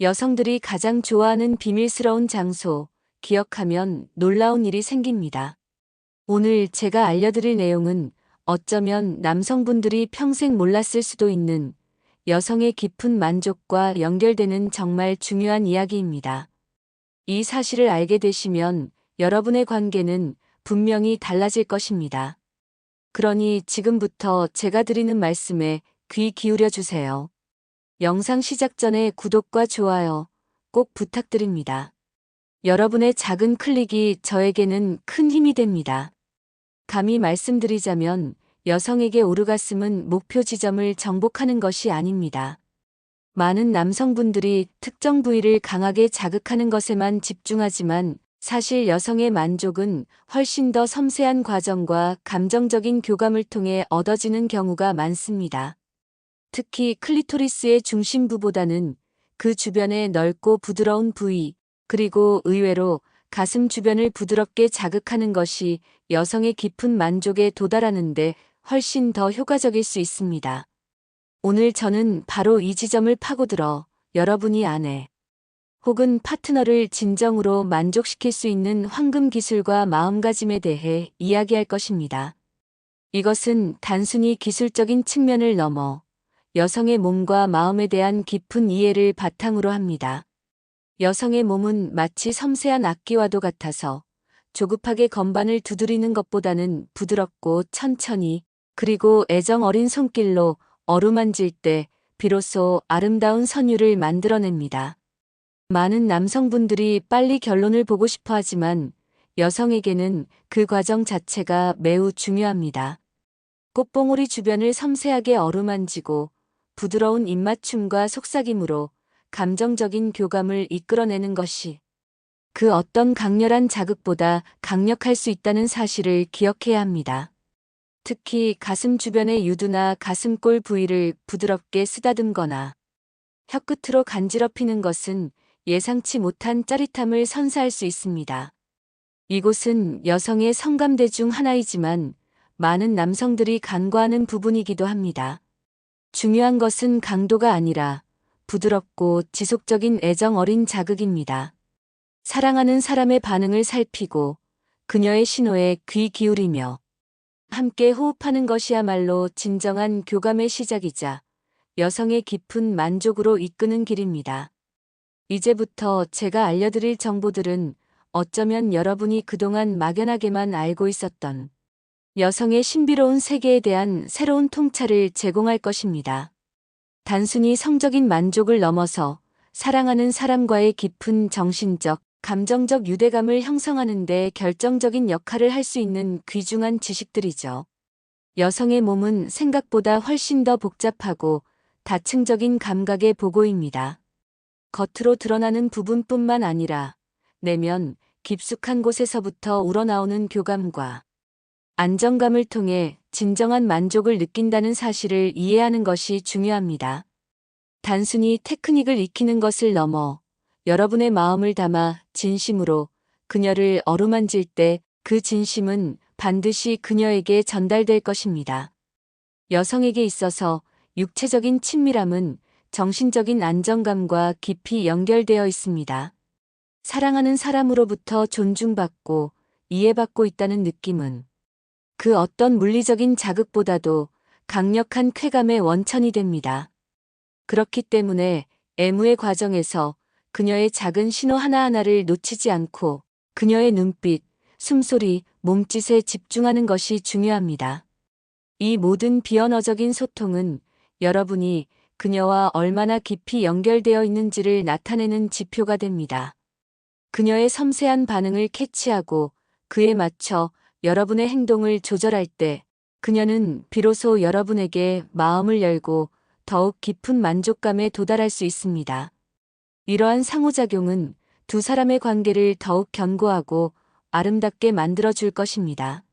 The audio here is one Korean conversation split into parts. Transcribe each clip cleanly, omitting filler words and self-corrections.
여성들이 가장 좋아하는 비밀스러운 장소, 기억하면 놀라운 일이 생깁니다. 오늘 제가 알려드릴 내용은 어쩌면 남성분들이 평생 몰랐을 수도 있는 여성의 깊은 만족과 연결되는 정말 중요한 이야기입니다. 이 사실을 알게 되시면 여러분의 관계는 분명히 달라질 것입니다. 그러니 지금부터 제가 드리는 말씀에 귀 기울여 주세요. 영상 시작 전에 구독과 좋아요 꼭 부탁드립니다. 여러분의 작은 클릭이 저에게는 큰 힘이 됩니다. 감히 말씀드리자면 여성에게 오르가슴은 목표 지점을 정복하는 것이 아닙니다. 많은 남성분들이 특정 부위를 강하게 자극하는 것에만 집중하지만 사실 여성의 만족은 훨씬 더 섬세한 과정과 감정적인 교감을 통해 얻어지는 경우가 많습니다. 특히 클리토리스의 중심부보다는 그 주변의 넓고 부드러운 부위, 그리고 의외로 가슴 주변을 부드럽게 자극하는 것이 여성의 깊은 만족에 도달하는데 훨씬 더 효과적일 수 있습니다. 오늘 저는 바로 이 지점을 파고들어 여러분이 아내 혹은 파트너를 진정으로 만족시킬 수 있는 황금 기술과 마음가짐에 대해 이야기할 것입니다. 이것은 단순히 기술적인 측면을 넘어 여성의 몸과 마음에 대한 깊은 이해를 바탕으로 합니다. 여성의 몸은 마치 섬세한 악기와도 같아서 조급하게 건반을 두드리는 것보다는 부드럽고 천천히 그리고 애정 어린 손길로 어루만질 때 비로소 아름다운 선율을 만들어냅니다. 많은 남성분들이 빨리 결론을 보고 싶어 하지만 여성에게는 그 과정 자체가 매우 중요합니다. 꽃봉오리 주변을 섬세하게 어루만지고 부드러운 입맞춤과 속삭임으로 감정적인 교감을 이끌어내는 것이 그 어떤 강렬한 자극보다 강력할 수 있다는 사실을 기억해야 합니다. 특히 가슴 주변의 유두나 가슴골 부위를 부드럽게 쓰다듬거나 혀끝으로 간지럽히는 것은 예상치 못한 짜릿함을 선사할 수 있습니다. 이곳은 여성의 성감대 중 하나이지만 많은 남성들이 간과하는 부분이기도 합니다. 중요한 것은 강도가 아니라 부드럽고 지속적인 애정 어린 자극입니다. 사랑하는 사람의 반응을 살피고 그녀의 신호에 귀 기울이며 함께 호흡하는 것이야말로 진정한 교감의 시작이자 여성의 깊은 만족으로 이끄는 길입니다. 이제부터 제가 알려드릴 정보들은 어쩌면 여러분이 그동안 막연하게만 알고 있었던 여성의 신비로운 세계에 대한 새로운 통찰을 제공할 것입니다. 단순히 성적인 만족을 넘어서 사랑하는 사람과의 깊은 정신적, 감정적 유대감을 형성하는 데 결정적인 역할을 할 수 있는 귀중한 지식들이죠. 여성의 몸은 생각보다 훨씬 더 복잡하고 다층적인 감각의 보고입니다. 겉으로 드러나는 부분뿐만 아니라 내면 깊숙한 곳에서부터 우러나오는 교감과 안정감을 통해 진정한 만족을 느낀다는 사실을 이해하는 것이 중요합니다. 단순히 테크닉을 익히는 것을 넘어 여러분의 마음을 담아 진심으로 그녀를 어루만질 때 그 진심은 반드시 그녀에게 전달될 것입니다. 여성에게 있어서 육체적인 친밀함은 정신적인 안정감과 깊이 연결되어 있습니다. 사랑하는 사람으로부터 존중받고 이해받고 있다는 느낌은 그 어떤 물리적인 자극보다도 강력한 쾌감의 원천이 됩니다. 그렇기 때문에 애무의 과정에서 그녀의 작은 신호 하나하나를 놓치지 않고 그녀의 눈빛, 숨소리, 몸짓에 집중하는 것이 중요합니다. 이 모든 비언어적인 소통은 여러분이 그녀와 얼마나 깊이 연결되어 있는지를 나타내는 지표가 됩니다. 그녀의 섬세한 반응을 캐치하고 그에 맞춰 여러분의 행동을 조절할 때 그녀는 비로소 여러분에게 마음을 열고 더욱 깊은 만족감에 도달할 수 있습니다. 이러한 상호작용은 두 사람의 관계를 더욱 견고하고 아름답게 만들어줄 것입니다.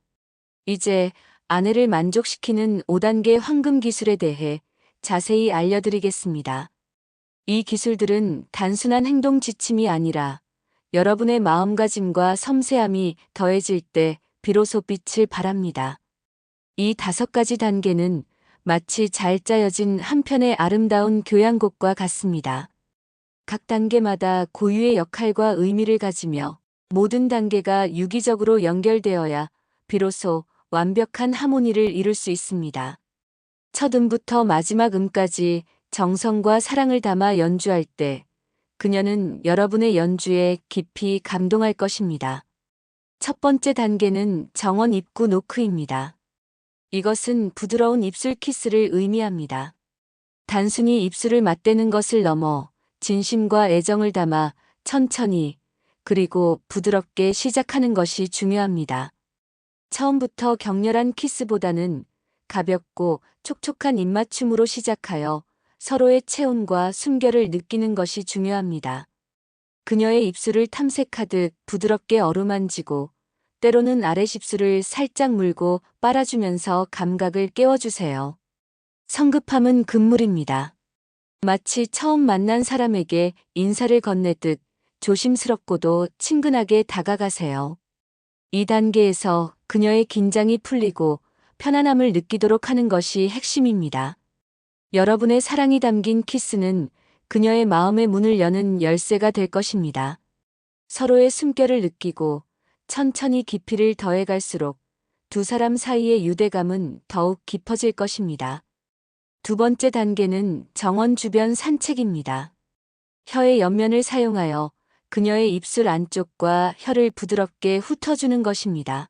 이제 아내를 만족시키는 5단계 황금 기술에 대해 자세히 알려드리겠습니다. 이 기술들은 단순한 행동 지침이 아니라 여러분의 마음가짐과 섬세함이 더해질 때 비로소 빛을 발합니다. 이 5가지 단계는 마치 잘 짜여진 한 편의 아름다운 교향곡과 같습니다. 각 단계마다 고유의 역할과 의미를 가지며 모든 단계가 유기적으로 연결되어야 비로소 완벽한 하모니를 이룰 수 있습니다. 첫 음부터 마지막 음까지 정성과 사랑을 담아 연주할 때 그녀는 여러분의 연주에 깊이 감동할 것입니다. 첫 번째 단계는 정원 입구 노크입니다. 이것은 부드러운 입술 키스를 의미합니다. 단순히 입술을 맞대는 것을 넘어 진심과 애정을 담아 천천히 그리고 부드럽게 시작하는 것이 중요합니다. 처음부터 격렬한 키스보다는 가볍고 촉촉한 입맞춤으로 시작하여 서로의 체온과 숨결을 느끼는 것이 중요합니다. 그녀의 입술을 탐색하듯 부드럽게 어루만지고 때로는 아랫입술을 살짝 물고 빨아주면서 감각을 깨워주세요. 성급함은 금물입니다. 마치 처음 만난 사람에게 인사를 건네듯 조심스럽고도 친근하게 다가가세요. 이 단계에서 그녀의 긴장이 풀리고 편안함을 느끼도록 하는 것이 핵심입니다. 여러분의 사랑이 담긴 키스는 그녀의 마음의 문을 여는 열쇠가 될 것입니다. 서로의 숨결을 느끼고 천천히 깊이를 더해갈수록 두 사람 사이의 유대감은 더욱 깊어질 것입니다. 두 번째 단계는 정원 주변 산책입니다. 혀의 옆면을 사용하여 그녀의 입술 안쪽과 혀를 부드럽게 훑어주는 것입니다.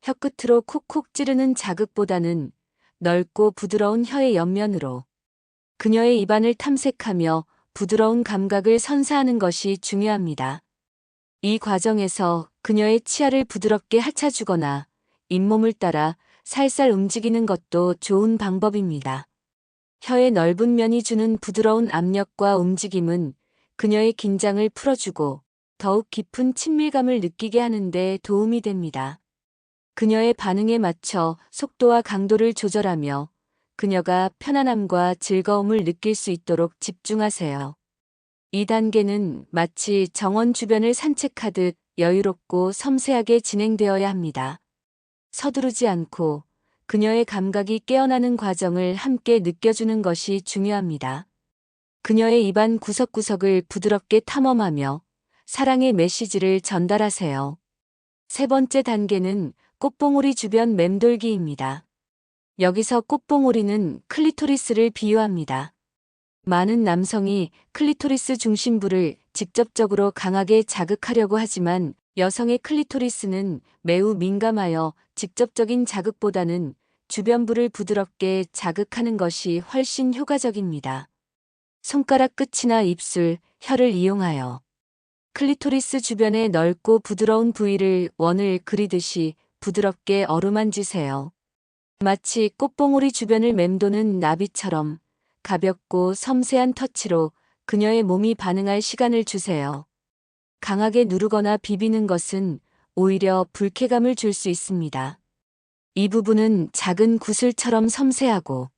혀끝으로 콕콕 찌르는 자극보다는 넓고 부드러운 혀의 옆면으로 그녀의 입안을 탐색하며 부드러운 감각을 선사하는 것이 중요합니다. 이 과정에서 그녀의 치아를 부드럽게 핥아주거나 잇몸을 따라 살살 움직이는 것도 좋은 방법입니다. 혀의 넓은 면이 주는 부드러운 압력과 움직임은 그녀의 긴장을 풀어주고 더욱 깊은 친밀감을 느끼게 하는 데 도움이 됩니다. 그녀의 반응에 맞춰 속도와 강도를 조절하며 그녀가 편안함과 즐거움을 느낄 수 있도록 집중하세요. 이 단계는 마치 정원 주변을 산책하듯 여유롭고 섬세하게 진행되어야 합니다. 서두르지 않고 그녀의 감각이 깨어나는 과정을 함께 느껴주는 것이 중요합니다. 그녀의 입안 구석구석을 부드럽게 탐험하며 사랑의 메시지를 전달하세요. 세 번째 단계는 꽃봉오리 주변 맴돌기입니다. 여기서 꽃봉오리는 클리토리스를 비유합니다. 많은 남성이 클리토리스 중심부를 직접적으로 강하게 자극하려고 하지만 여성의 클리토리스는 매우 민감하여 직접적인 자극보다는 주변부를 부드럽게 자극하는 것이 훨씬 효과적입니다. 손가락 끝이나 입술, 혀를 이용하여 클리토리스 주변의 넓고 부드러운 부위를 원을 그리듯이 부드럽게 어루만지세요. 마치 꽃봉오리 주변을 맴도는 나비처럼 가볍고 섬세한 터치로 그녀의 몸이 반응할 시간을 주세요. 강하게 누르거나 비비는 것은 오히려 불쾌감을 줄 수 있습니다. 이 부분은 작은 구슬처럼 섬세하고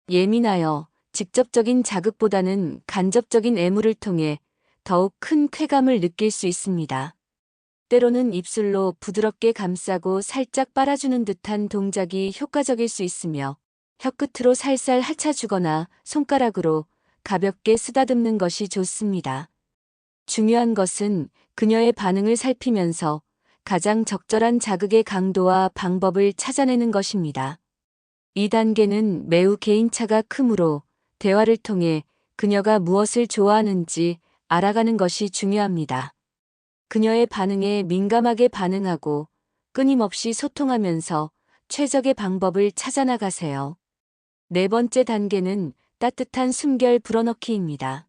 예민하여 직접적인 자극보다는 간접적인 애무를 통해 더욱 큰 쾌감을 느낄 수 있습니다. 때로는 입술로 부드럽게 감싸고 살짝 빨아주는 듯한 동작이 효과적일 수 있으며 혀끝으로 살살 핥아주거나 손가락으로 가볍게 쓰다듬는 것이 좋습니다. 중요한 것은 그녀의 반응을 살피면서 가장 적절한 자극의 강도와 방법을 찾아내는 것입니다. 이 단계는 매우 개인차가 크므로 대화를 통해 그녀가 무엇을 좋아하는지 알아가는 것이 중요합니다. 그녀의 반응에 민감하게 반응하고 끊임없이 소통하면서 최적의 방법을 찾아나가세요. 네 번째 단계는 따뜻한 숨결 불어넣기입니다.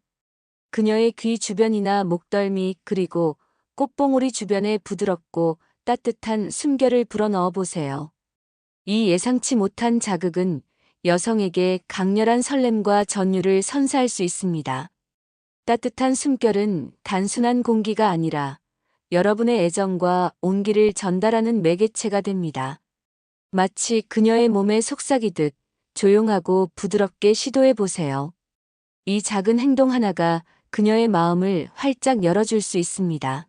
그녀의 귀 주변이나 목덜미 그리고 꽃봉오리 주변에 부드럽고 따뜻한 숨결을 불어넣어 보세요. 이 예상치 못한 자극은 여성에게 강렬한 설렘과 전율을 선사할 수 있습니다. 따뜻한 숨결은 단순한 공기가 아니라 여러분의 애정과 온기를 전달하는 매개체가 됩니다. 마치 그녀의 몸에 속삭이듯 조용하고 부드럽게 시도해 보세요. 이 작은 행동 하나가 그녀의 마음을 활짝 열어줄 수 있습니다.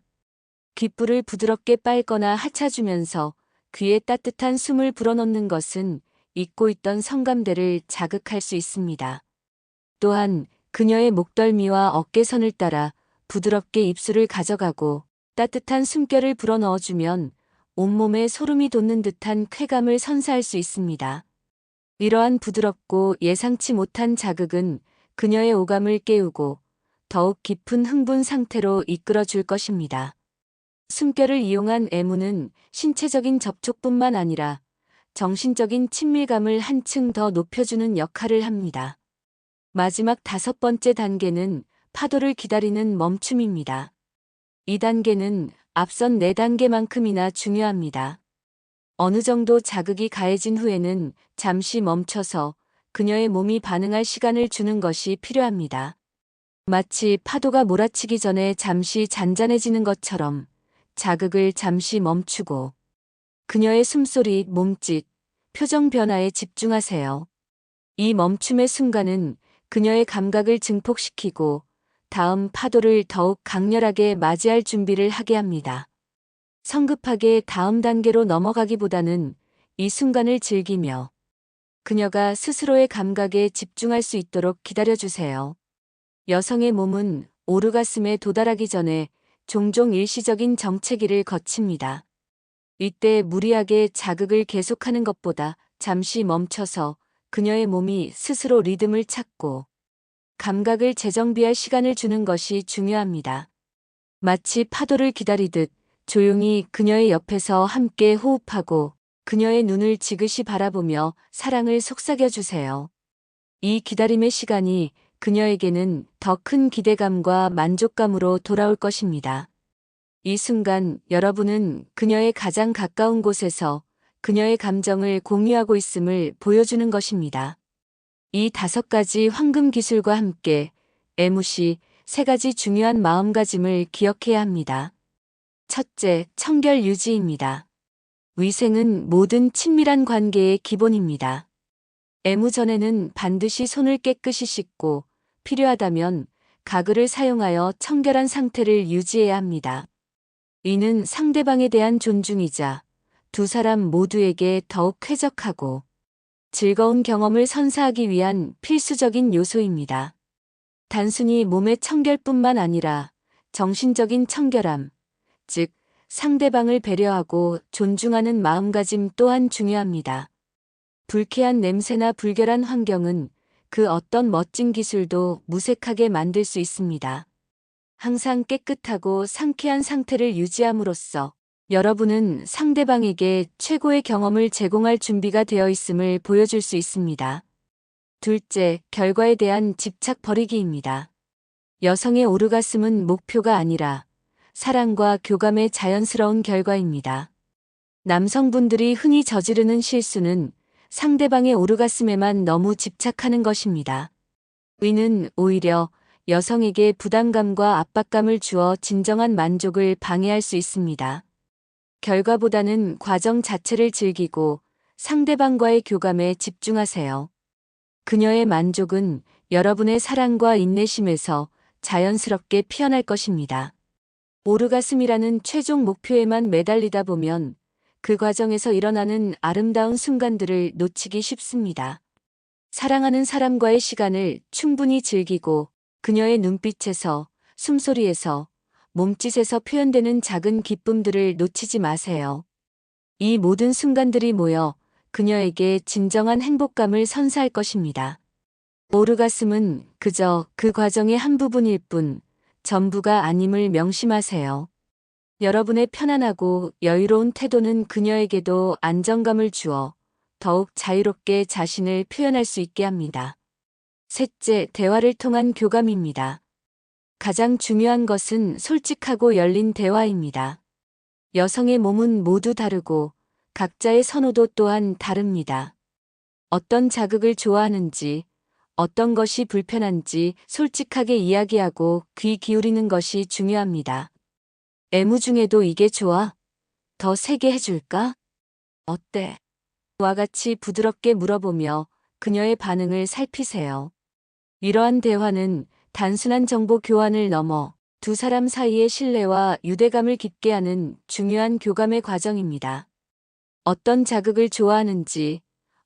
귓불을 부드럽게 빨거나 핥아주면서 귀에 따뜻한 숨을 불어넣는 것은 잊고 있던 성감대를 자극할 수 있습니다. 또한 그녀의 목덜미와 어깨선을 따라 부드럽게 입술을 가져가고 따뜻한 숨결을 불어넣어주면 온몸에 소름이 돋는 듯한 쾌감을 선사할 수 있습니다. 이러한 부드럽고 예상치 못한 자극은 그녀의 오감을 깨우고 더욱 깊은 흥분 상태로 이끌어 줄 것입니다. 숨결을 이용한 애무는 신체적인 접촉뿐만 아니라 정신적인 친밀감을 한층 더 높여주는 역할을 합니다. 마지막 5번째 단계는 파도를 기다리는 멈춤입니다. 이 단계는 앞선 4단계만큼이나 중요합니다. 어느 정도 자극이 가해진 후에는 잠시 멈춰서 그녀의 몸이 반응할 시간을 주는 것이 필요합니다. 마치 파도가 몰아치기 전에 잠시 잔잔해지는 것처럼 자극을 잠시 멈추고 그녀의 숨소리, 몸짓, 표정 변화에 집중하세요. 이 멈춤의 순간은 그녀의 감각을 증폭시키고 다음 파도를 더욱 강렬하게 맞이할 준비를 하게 합니다. 성급하게 다음 단계로 넘어가기보다는 이 순간을 즐기며 그녀가 스스로의 감각에 집중할 수 있도록 기다려주세요. 여성의 몸은 오르가슴에 도달하기 전에 종종 일시적인 정체기를 거칩니다. 이때 무리하게 자극을 계속하는 것보다 잠시 멈춰서 그녀의 몸이 스스로 리듬을 찾고 감각을 재정비할 시간을 주는 것이 중요합니다. 마치 파도를 기다리듯 조용히 그녀의 옆에서 함께 호흡하고 그녀의 눈을 지그시 바라보며 사랑을 속삭여주세요. 이 기다림의 시간이 그녀에게는 더 큰 기대감과 만족감으로 돌아올 것입니다. 이 순간 여러분은 그녀의 가장 가까운 곳에서 그녀의 감정을 공유하고 있음을 보여주는 것입니다. 이 5가지 황금 기술과 함께 애무시 3가지 중요한 마음가짐을 기억해야 합니다. 첫째, 청결 유지입니다. 위생은 모든 친밀한 관계의 기본입니다. 애무 전에는 반드시 손을 깨끗이 씻고 필요하다면 가글을 사용하여 청결한 상태를 유지해야 합니다. 이는 상대방에 대한 존중이자 두 사람 모두에게 더욱 쾌적하고 즐거운 경험을 선사하기 위한 필수적인 요소입니다. 단순히 몸의 청결뿐만 아니라 정신적인 청결함, 즉 상대방을 배려하고 존중하는 마음가짐 또한 중요합니다. 불쾌한 냄새나 불결한 환경은 그 어떤 멋진 기술도 무색하게 만들 수 있습니다. 항상 깨끗하고 상쾌한 상태를 유지함으로써 여러분은 상대방에게 최고의 경험을 제공할 준비가 되어 있음을 보여줄 수 있습니다. 둘째, 결과에 대한 집착 버리기입니다. 여성의 오르가슴은 목표가 아니라 사랑과 교감의 자연스러운 결과입니다. 남성분들이 흔히 저지르는 실수는 상대방의 오르가슴에만 너무 집착하는 것입니다. 이는 오히려 여성에게 부담감과 압박감을 주어 진정한 만족을 방해할 수 있습니다. 결과보다는 과정 자체를 즐기고 상대방과의 교감에 집중하세요. 그녀의 만족은 여러분의 사랑과 인내심에서 자연스럽게 피어날 것입니다. 오르가슴이라는 최종 목표에만 매달리다 보면 그 과정에서 일어나는 아름다운 순간들을 놓치기 쉽습니다. 사랑하는 사람과의 시간을 충분히 즐기고 그녀의 눈빛에서, 숨소리에서, 몸짓에서 표현되는 작은 기쁨들을 놓치지 마세요. 이 모든 순간들이 모여 그녀에게 진정한 행복감을 선사할 것입니다. 오르가슴은 그저 그 과정의 한 부분일 뿐 전부가 아님을 명심하세요. 여러분의 편안하고 여유로운 태도는 그녀에게도 안정감을 주어 더욱 자유롭게 자신을 표현할 수 있게 합니다. 셋째, 대화를 통한 교감입니다. 가장 중요한 것은 솔직하고 열린 대화입니다. 여성의 몸은 모두 다르고 각자의 선호도 또한 다릅니다. 어떤 자극을 좋아하는지, 어떤 것이 불편한지 솔직하게 이야기하고 귀 기울이는 것이 중요합니다. 애무 중에도 이게 좋아? 더 세게 해줄까? 어때? 와 같이 부드럽게 물어보며 그녀의 반응을 살피세요. 이러한 대화는 단순한 정보 교환을 넘어 두 사람 사이의 신뢰와 유대감을 깊게 하는 중요한 교감의 과정입니다. 어떤 자극을 좋아하는지,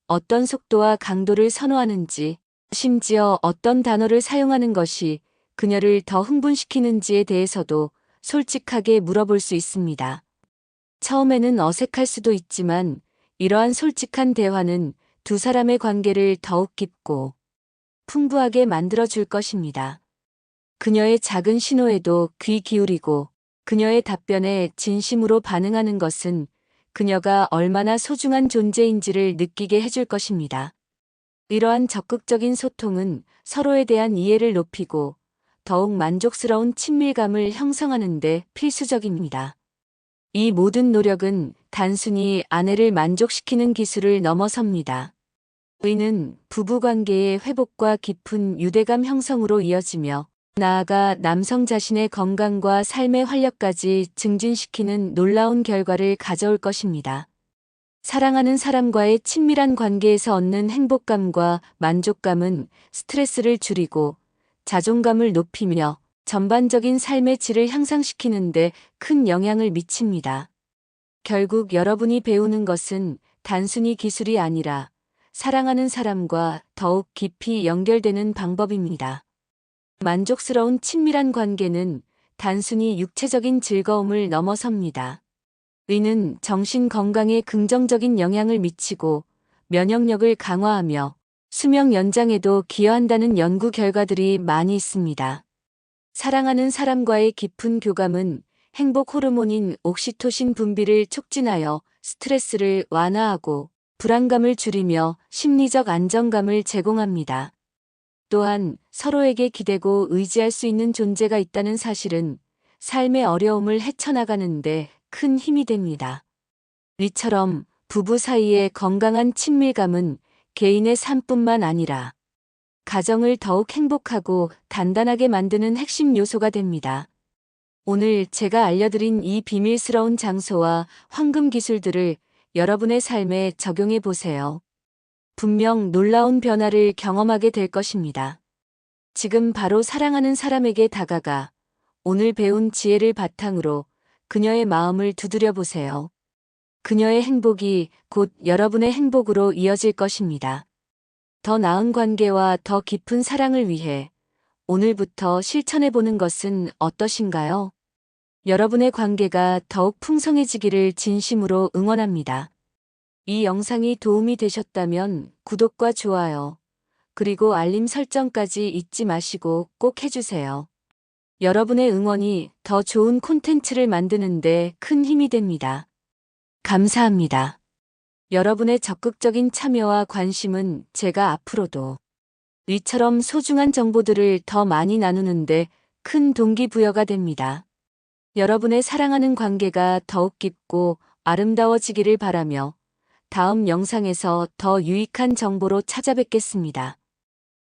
어떤 속도와 강도를 선호하는지, 심지어 어떤 단어를 사용하는 것이 그녀를 더 흥분시키는지에 대해서도 솔직하게 물어볼 수 있습니다. 처음에는 어색할 수도 있지만 이러한 솔직한 대화는 두 사람의 관계를 더욱 깊고 풍부하게 만들어줄 것입니다. 그녀의 작은 신호에도 귀 기울이고 그녀의 답변에 진심으로 반응하는 것은 그녀가 얼마나 소중한 존재인지를 느끼게 해줄 것입니다. 이러한 적극적인 소통은 서로에 대한 이해를 높이고 더욱 만족스러운 친밀감을 형성하는 데 필수적입니다. 이 모든 노력은 단순히 아내를 만족시키는 기술을 넘어섭니다. 의는 부부관계의 회복과 깊은 유대감 형성으로 이어지며 나아가 남성 자신의 건강과 삶의 활력까지 증진시키는 놀라운 결과를 가져올 것입니다. 사랑하는 사람과의 친밀한 관계에서 얻는 행복감과 만족감은 스트레스를 줄이고 자존감을 높이며 전반적인 삶의 질을 향상시키는 데 큰 영향을 미칩니다. 결국 여러분이 배우는 것은 단순히 기술이 아니라 사랑하는 사람과 더욱 깊이 연결되는 방법입니다. 만족스러운 친밀한 관계는 단순히 육체적인 즐거움을 넘어섭니다. 의는 정신 건강에 긍정적인 영향을 미치고 면역력을 강화하며 수명 연장에도 기여한다는 연구 결과들이 많이 있습니다. 사랑하는 사람과의 깊은 교감은 행복 호르몬인 옥시토신 분비를 촉진하여 스트레스를 완화하고 불안감을 줄이며 심리적 안정감을 제공합니다. 또한 서로에게 기대고 의지할 수 있는 존재가 있다는 사실은 삶의 어려움을 헤쳐나가는데 큰 힘이 됩니다. 이처럼 부부 사이의 건강한 친밀감은 개인의 삶뿐만 아니라 가정을 더욱 행복하고 단단하게 만드는 핵심 요소가 됩니다. 오늘 제가 알려드린 이 비밀스러운 장소와 황금 기술들을 여러분의 삶에 적용해 보세요. 분명 놀라운 변화를 경험하게 될 것입니다. 지금 바로 사랑하는 사람에게 다가가 오늘 배운 지혜를 바탕으로 그녀의 마음을 두드려 보세요. 그녀의 행복이 곧 여러분의 행복으로 이어질 것입니다. 더 나은 관계와 더 깊은 사랑을 위해 오늘부터 실천해 보는 것은 어떠신가요? 여러분의 관계가 더욱 풍성해지기를 진심으로 응원합니다. 이 영상이 도움이 되셨다면 구독과 좋아요, 그리고 알림 설정까지 잊지 마시고 꼭 해주세요. 여러분의 응원이 더 좋은 콘텐츠를 만드는데 큰 힘이 됩니다. 감사합니다. 여러분의 적극적인 참여와 관심은 제가 앞으로도 이처럼 소중한 정보들을 더 많이 나누는데 큰 동기부여가 됩니다. 여러분의 사랑하는 관계가 더욱 깊고 아름다워지기를 바라며 다음 영상에서 더 유익한 정보로 찾아뵙겠습니다.